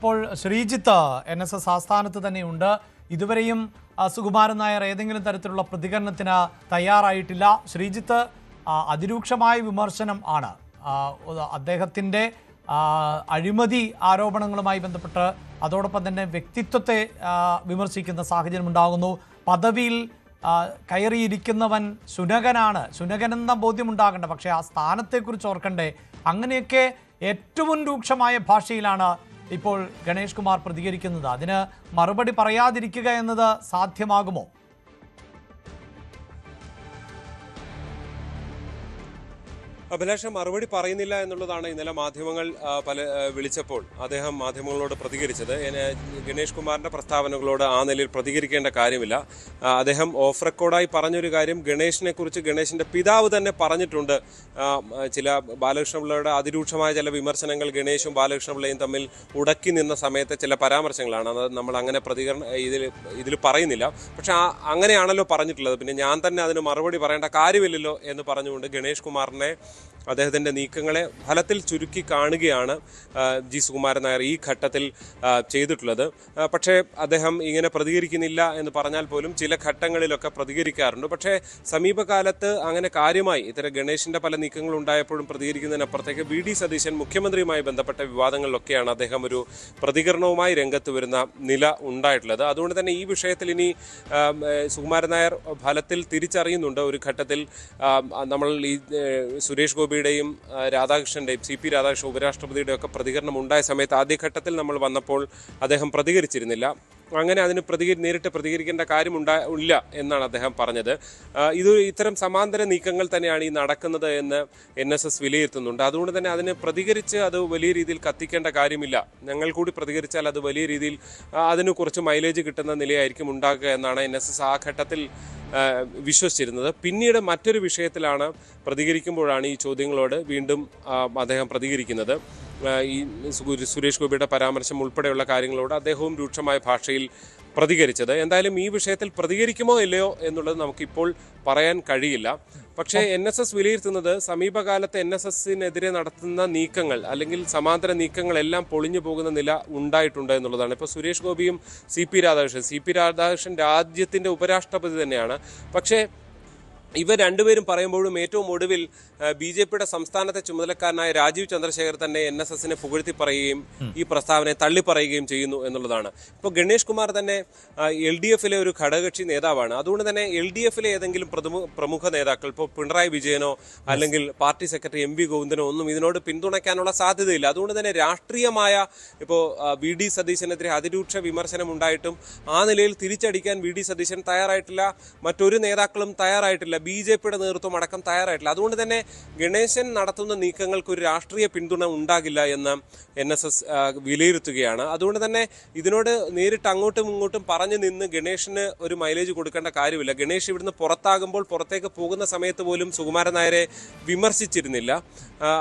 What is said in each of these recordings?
ഇപ്പോൾ ശ്രീജിത്ത് NSS ആസ്ഥാനത്ത് തന്നെയുണ്ട്. ഇതുവരെയും സുകുമാരൻ നായർ ഏതെങ്കിലും തരത്തിലുള്ള പ്രതികരണത്തിന് തയ്യാറായിട്ടില്ല. ശ്രീജിത്ത്, അതിരൂക്ഷമായ വിമർശനം ആണ് അദ്ദേഹത്തിൻ്റെ അഴിമതി ആരോപണങ്ങളുമായി ബന്ധപ്പെട്ട്, അതോടൊപ്പം തന്നെ വ്യക്തിത്വത്തെ വിമർശിക്കുന്ന സാഹചര്യം ഉണ്ടാകുന്നു. പദവിയിൽ കയറിയിരിക്കുന്നവൻ ശുനകനെന്ന ബോധ്യമുണ്ടാകണ്ട, പക്ഷേ ആ സ്ഥാനത്തെക്കുറിച്ച് ഓർക്കണ്ടേ. അങ്ങനെയൊക്കെ ഏറ്റവും രൂക്ഷമായ ഭാഷയിലാണ് ഇപ്പോൾ ഗണേഷ് കുമാർ പ്രതികരിക്കുന്നത്. അതിന് മറുപടി പറയാതിരിക്കുക എന്നത് സാധ്യമാകുമോ? അഭിലാഷ മറുപടി പറയുന്നില്ല എന്നുള്ളതാണ് ഇന്നലെ മാധ്യമങ്ങൾ വിളിച്ചപ്പോൾ അദ്ദേഹം മാധ്യമങ്ങളോട് പ്രതികരിച്ചത്. ഗണേഷ് കുമാറിന്റെ പ്രസ്താവനകളോട് ആ നിലയിൽ പ്രതികരിക്കേണ്ട കാര്യമില്ല. അദ്ദേഹം ഓഫ് റെക്കോർഡായി പറഞ്ഞൊരു കാര്യം, ഗണേഷിനെ കുറിച്ച് ഗണേഷിന്റെ പിതാവ് തന്നെ പറഞ്ഞിട്ടുണ്ട്. ചില ബാലകൃഷ്ണപിള്ളയുടെ അതിരൂക്ഷമായ ചില വിമർശനങ്ങൾ ഗണേഷും ബാലകൃഷ്ണപിള്ളയും തമ്മിൽ ഉടക്കി നിന്ന സമയത്തെ ചില പരാമർശങ്ങളാണ്. അത് നമ്മൾ അങ്ങനെ ഇതിൽ പറയുന്നില്ല. പക്ഷെ അങ്ങനെയാണല്ലോ പറഞ്ഞിട്ടുള്ളത്, പിന്നെ ഞാൻ തന്നെ അതിന് മറുപടി പറയേണ്ട കാര്യമില്ലല്ലോ എന്ന് പറഞ്ഞുകൊണ്ട് ഗണേഷ് കുമാറിനെ, അദ്ദേഹത്തിൻ്റെ നീക്കങ്ങളെ ഫലത്തിൽ ചുരുക്കി കാണുകയാണ് ജി സുകുമാരൻ നായർ ഈ ഘട്ടത്തിൽ ചെയ്തിട്ടുള്ളത്. പക്ഷേ അദ്ദേഹം ഇങ്ങനെ പ്രതികരിക്കുന്നില്ല എന്ന് പറഞ്ഞാൽ പോലും ചില ഘട്ടങ്ങളിലൊക്കെ പ്രതികരിക്കാറുണ്ട്. പക്ഷേ സമീപകാലത്ത് അങ്ങനെ കാര്യമായി ഇത്തരം ഗണേഷിൻ്റെ പല നീക്കങ്ങൾ ഉണ്ടായപ്പോഴും പ്രതികരിക്കുന്നതിനപ്പുറത്തേക്ക് VD സതീശൻ മുഖ്യമന്ത്രിയുമായി ബന്ധപ്പെട്ട വിവാദങ്ങളിലൊക്കെയാണ് അദ്ദേഹം ഒരു പ്രതികരണവുമായി രംഗത്ത് വരുന്ന നില ഉണ്ടായിട്ടുള്ളത്. അതുകൊണ്ട് തന്നെ ഈ വിഷയത്തിൽ ഇനി സുകുമാരൻ നായർ ഫലത്തിൽ തിരിച്ചറിയുന്നുണ്ട്. ഒരു ഘട്ടത്തിൽ നമ്മൾ ഈ സുരേഷ് ഗോപിയുടെയും രാധാകൃഷ്ണൻ്റെയും CP രാധാകൃഷ്ണൻ ഉപരാഷ്ട്രപതിയുടെ ഒക്കെ പ്രതികരണം ഉണ്ടായ സമയത്ത് ആദ്യഘട്ടത്തിൽ നമ്മൾ വന്നപ്പോൾ അദ്ദേഹം പ്രതികരിച്ചിരുന്നില്ല. അങ്ങനെ അതിന് നേരിട്ട് പ്രതികരിക്കേണ്ട കാര്യമില്ല എന്നാണ് അദ്ദേഹം പറഞ്ഞത്. ഇത്തരം സമാന്തര നീക്കങ്ങൾ തന്നെയാണ് ഈ നടക്കുന്നത് എന്ന് NSS വിലയിരുത്തുന്നുണ്ട്. അതുകൊണ്ട് തന്നെ അതിന് പ്രതികരിച്ച് അത് വലിയ രീതിയിൽ കത്തിക്കേണ്ട കാര്യമില്ല. ഞങ്ങൾ കൂടി പ്രതികരിച്ചാൽ അത് വലിയ രീതിയിൽ അതിന് കുറച്ച് മൈലേജ് കിട്ടുന്ന നിലയായിരിക്കും ഉണ്ടാക്കുക എന്നാണ് NSS ആ ഘട്ടത്തിൽ വിശ്വസിച്ചിരുന്നത്. പിന്നീട് മറ്റൊരു വിഷയത്തിലാണ് പ്രതികരിക്കുമ്പോഴാണ് ഈ ചോദ്യങ്ങളോട് വീണ്ടും അദ്ദേഹം പ്രതികരിക്കുന്നത്. ഈ സുരേഷ് ഗോപിയുടെ പരാമർശം ഉൾപ്പെടെയുള്ള കാര്യങ്ങളോട് അദ്ദേഹവും രൂക്ഷമായ ഭാഷയിൽ പ്രതികരിച്ചത്. എന്തായാലും ഈ വിഷയത്തിൽ പ്രതികരിക്കുമോ ഇല്ലയോ എന്നുള്ളത് നമുക്കിപ്പോൾ പറയാൻ കഴിയില്ല. പക്ഷേ NSS വിലയിരുത്തുന്നത് രാസമീപകാലത്ത് NSSനെതിരെ നടത്തുന്ന നീക്കങ്ങൾ അല്ലെങ്കിൽ സമാന്തര നീക്കങ്ങളെല്ലാം പൊളിഞ്ഞു പോകുന്ന നില ഉണ്ടായിട്ടുണ്ട് എന്നുള്ളതാണ്. ഇപ്പോൾ സുരേഷ് ഗോപിയും CP രാധാകൃഷ്ണൻ രാജ്യത്തിൻ്റെ ഉപരാഷ്ട്രപതി തന്നെയാണ്. പക്ഷേ ഇവർ രണ്ടുപേരും പറയുമ്പോഴും ഏറ്റവും ഒടുവിൽ BJPയുടെ സംസ്ഥാനത്തെ ചുമതലക്കാരനായ രാജീവ് ചന്ദ്രശേഖർ തന്നെ NSSനെ പുകഴ്ത്തി പറയുകയും ഈ പ്രസ്താവനയെ തള്ളിപ്പറയുകയും ചെയ്യുന്നു എന്നുള്ളതാണ്. ഇപ്പോൾ ഗണേഷ് കുമാർ തന്നെ LDFിലെ ഒരു ഘടകകക്ഷി നേതാവാണ്. അതുകൊണ്ട് തന്നെ LDFിലെ ഏതെങ്കിലും പ്രമുഖ നേതാക്കൾ, ഇപ്പോൾ പിണറായി വിജയനോ അല്ലെങ്കിൽ പാർട്ടി സെക്രട്ടറി MV ഗോവിന്ദനോ ഒന്നും ഇതിനോട് പിന്തുണയ്ക്കാനുള്ള സാധ്യതയില്ല. അതുകൊണ്ട് തന്നെ രാഷ്ട്രീയമായ ഇപ്പോൾ VD സതീശനെതിരെ അതിരൂക്ഷ വിമർശനം ഉണ്ടായിട്ടും ആ നിലയിൽ തിരിച്ചടിക്കാൻ VD സതീശൻ തയ്യാറായിട്ടില്ല. മറ്റൊരു നേതാക്കളും തയ്യാറായിട്ടില്ല. BJPയുടെ നേതൃത്വം അടക്കം തയ്യാറായിട്ടില്ല. അതുകൊണ്ട് തന്നെ ഗണേശൻ നടത്തുന്ന നീക്കങ്ങൾക്ക് ഒരു രാഷ്ട്രീയ പിന്തുണ ഉണ്ടാകില്ല എന്ന് NSS വിലയിരുത്തുകയാണ്. അതുകൊണ്ട് തന്നെ ഇതിനോട് നേരിട്ട് അങ്ങോട്ടും ഇങ്ങോട്ടും പറഞ്ഞു നിന്ന് ഗണേഷിന് ഒരു മൈലേജ് കൊടുക്കേണ്ട കാര്യമില്ല. ഗണേഷ് ഇവിടുന്ന് പുറത്താകുമ്പോൾ, പുറത്തേക്ക് പോകുന്ന സമയത്ത് പോലും സുകുമാരൻ നായരെ വിമർശിച്ചിരുന്നില്ല.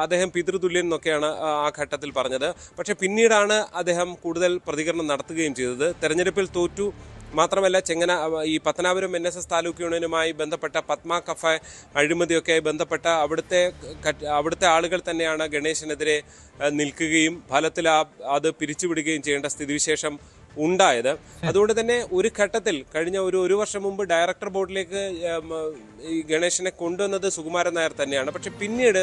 അദ്ദേഹം പിതൃതുല്യൻ എന്നൊക്കെയാണ് ആ ഘട്ടത്തിൽ പറഞ്ഞത്. പക്ഷെ പിന്നീടാണ് അദ്ദേഹം കൂടുതൽ പ്രതികരണം നടത്തുകയും ചെയ്തത്. തെരഞ്ഞെടുപ്പിൽ തോറ്റു മാത്രമല്ല, ഈ പത്തനാപുരം NSS താലൂക്ക് യൂണിയനുമായി ബന്ധപ്പെട്ട പത്മ കഫേ അഴിമതിയൊക്കെയായി ബന്ധപ്പെട്ട അവിടുത്തെ ആളുകൾ തന്നെയാണ് ഗണേശനെതിരെ നിൽക്കുകയും ഫലത്തിൽ അത് പിരിച്ചുവിടുകയും ചെയ്യേണ്ട സ്ഥിതിവിശേഷം ഉണ്ടായത്. അതുകൊണ്ട് തന്നെ ഒരു ഘട്ടത്തിൽ കഴിഞ്ഞ ഒരു വർഷം മുമ്പ് ഡയറക്ടർ ബോർഡിലേക്ക് ഈ ഗണേശനെ കൊണ്ടുവന്നത് സുകുമാരൻ നായർ തന്നെയാണ്. പക്ഷെ പിന്നീട്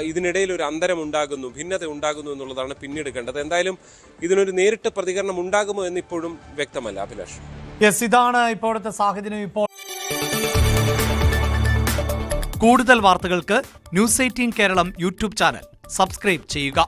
ഇതിനിടയിൽ ഒരു അന്തരം ഉണ്ടാകുന്നു, ഭിന്നത ഉണ്ടാകുന്നു എന്നുള്ളതാണ് പിന്നീട് കണ്ടത്. എന്തായാലും ഇതിനൊരു നേരിട്ട് പ്രതികരണം ഉണ്ടാകുമോ എന്ന് ഇപ്പോഴും വ്യക്തമല്ല. അഭിലാഷ്, ഇതാണ് ഇപ്പോഴത്തെ സാഹചര്യം. ഇപ്പോൾ കൂടുതൽ വാർത്തകൾക്ക് News 18 കേരളം YouTube ചാനൽ സബ്സ്ക്രൈബ് ചെയ്യുക.